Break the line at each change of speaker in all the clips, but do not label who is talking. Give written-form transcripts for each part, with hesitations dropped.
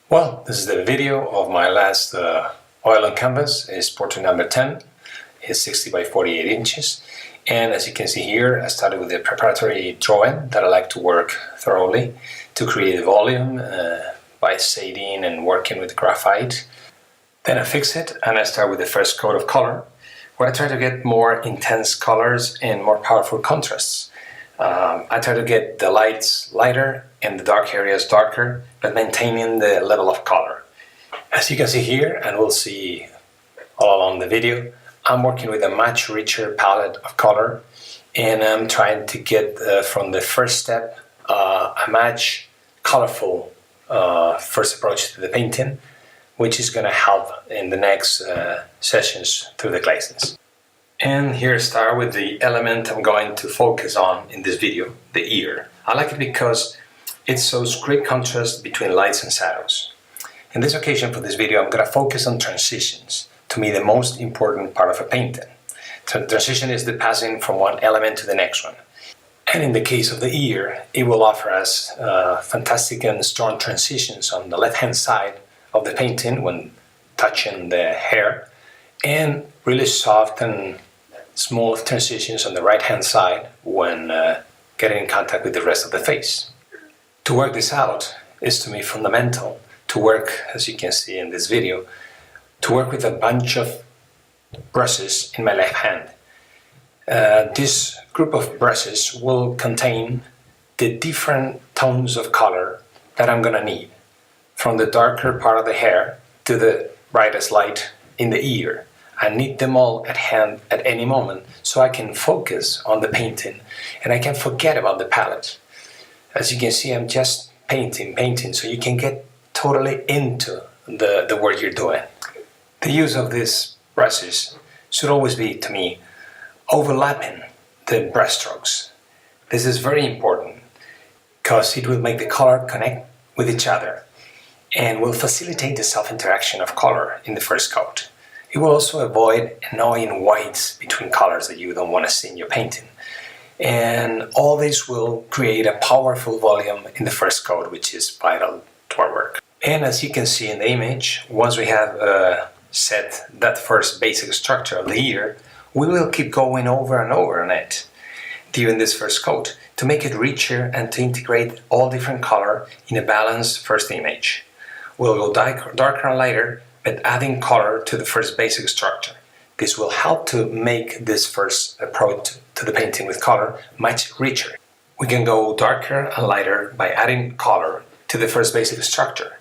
Well, this is the video of my last oil on canvas. It's portrait number 10. It's 60 by 48 inches. And as you can see here, I started with the preparatory drawing that I like to work thoroughly to create a volume by shading and working with graphite. Then I fix it and I start with the first coat of color, where I try to get more intense colors and more powerful contrasts. I try to get the lights lighter and the dark areas darker, but maintaining the level of color. As you can see here, and we'll see all along the video, I'm working with a much richer palette of color, and I'm trying to get from the first step a much colorful first approach to the painting, which is going to help in the next sessions through the glazings. And here I start with the element I'm going to focus on in this video, the ear. I like it because it shows great contrast between lights and shadows. In this occasion for this video, I'm going to focus on transitions, to me the most important part of a painting. Transition is the passing from one element to the next one. And in the case of the ear, it will offer us fantastic and strong transitions on the left-hand side of the painting when touching the hair, and really soft and smooth transitions on the right-hand side when getting in contact with the rest of the face. To work this out is to me fundamental to work, as you can see in this video, to work with a bunch of brushes in my left hand. This group of brushes will contain the different tones of color that I'm gonna need, from the darker part of the hair to the brightest light in the ear. I need them all at hand at any moment so I can focus on the painting and I can forget about the palette. As you can see, I'm just painting, so you can get totally into the work you're doing. The use of these brushes should always be, to me, overlapping the brush strokes. This is very important because it will make the color connect with each other and will facilitate the self-interaction of color in the first coat. It will also avoid annoying whites between colors that you don't want to see in your painting. And all this will create a powerful volume in the first coat, which is vital to our work. And as you can see in the image, once we have set that first basic structure of the ear, we will keep going over and over on it during this first coat to make it richer and to integrate all different color in a balanced first image. We'll go darker and lighter, but adding color to the first basic structure. This will help to make this first approach to the painting with color much richer. We can go darker and lighter by adding color to the first basic structure.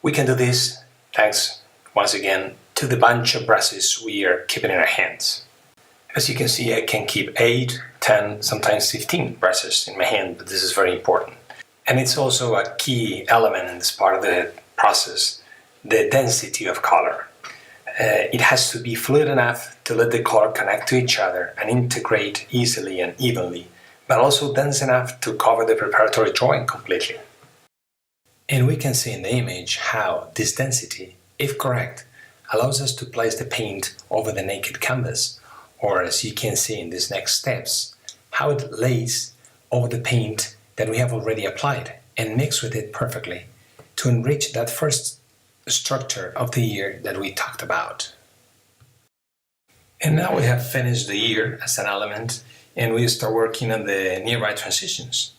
We can do this thanks, once again, to the bunch of brushes we are keeping in our hands. As you can see, I can keep 8, 10, sometimes 15 brushes in my hand, but this is very important. And it's also a key element in this part of the process, the density of color. It has to be fluid enough to let the color connect to each other and integrate easily and evenly, but also dense enough to cover the preparatory drawing completely. And we can see in the image how this density, if correct, allows us to place the paint over the naked canvas, or as you can see in these next steps, how it lays over the paint that we have already applied and mix with it perfectly to enrich that first structure of the ear that we talked about. And now we have finished the ear as an element and we start working on the nearby transitions.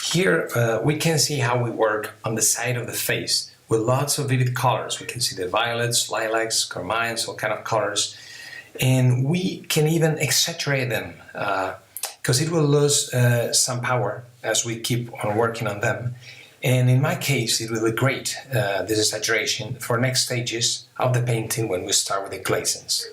Here we can see how we work on the side of the face with lots of vivid colors. We can see the violets, lilacs, carmines, all kind of colors, and we can even exaggerate them because it will lose some power as we keep on working on them. And in my case, it will be great, this exaggeration, for next stages of the painting when we start with the glazings.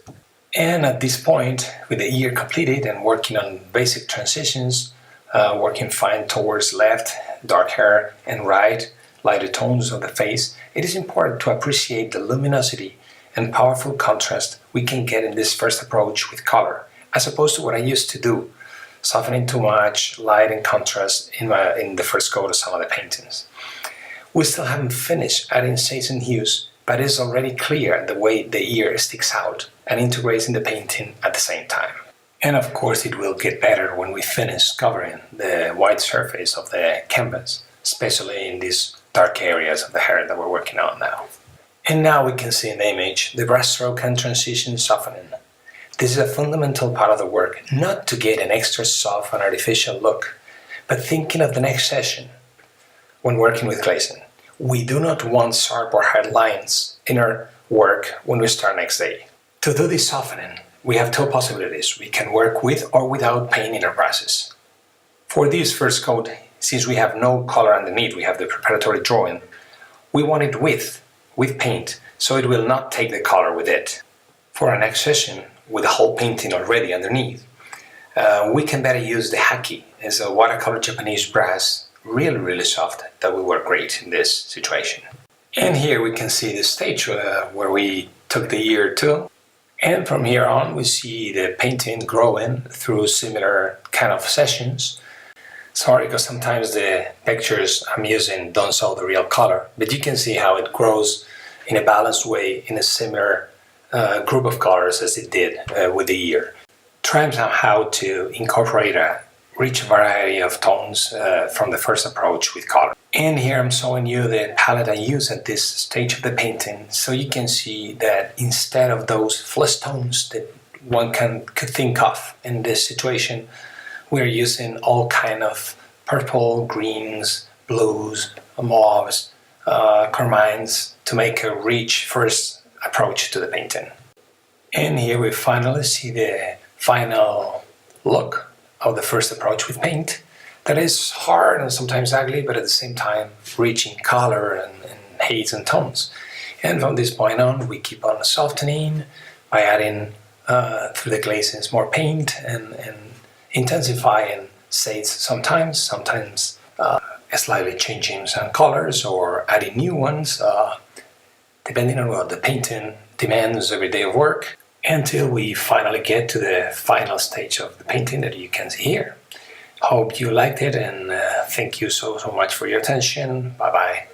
And at this point, with the ear completed and working on basic transitions, working fine towards left, dark hair, and right, lighter tones of the face, it is important to appreciate the luminosity and powerful contrast we can get in this first approach with color, as opposed to what I used to do, softening too much light and contrast in the first coat of some of the paintings. We still haven't finished adding shades and hues, but it's already clear the way the ear sticks out and integrates in the painting at the same time. And of course it will get better when we finish covering the white surface of the canvas, especially in this dark areas of the hair that we're working on now. And now we can see in the image the brushstroke and transition softening. This is a fundamental part of the work, not to get an extra soft and artificial look, but thinking of the next session when working with glazing. We do not want sharp or hard lines in our work when we start next day. To do this softening, we have two possibilities. We can work with or without paint in our brushes. For this first coat, since we have no color underneath, we have the preparatory drawing, we want it with paint, so it will not take the color with it. For our next session, with the whole painting already underneath, we can better use the haki. It's a watercolor Japanese brush, really soft, that will work great in this situation. And here we can see the stage where we took the year to. And from here on, we see the painting growing through similar kind of sessions. Sorry, because sometimes the pictures I'm using don't show the real color, but you can see how it grows in a balanced way in a similar group of colors as it did with the year. Trying somehow to incorporate a rich variety of tones from the first approach with color. And here I'm showing you the palette I use at this stage of the painting, so you can see that instead of those flesh tones that one could think of in this situation, we're using all kind of purple, greens, blues, mauves, carmines to make a rich first approach to the painting. And here we finally see the final look of the first approach with paint. That is hard and sometimes ugly, but at the same time rich in color and shades and tones. And from this point on, we keep on softening by adding through the glazings more paint and intensifying shades sometimes slightly changing some colors or adding new ones, depending on what the painting demands every day of work, until we finally get to the final stage of the painting that you can see here. Hope you liked it, and thank you so much for your attention. Bye bye.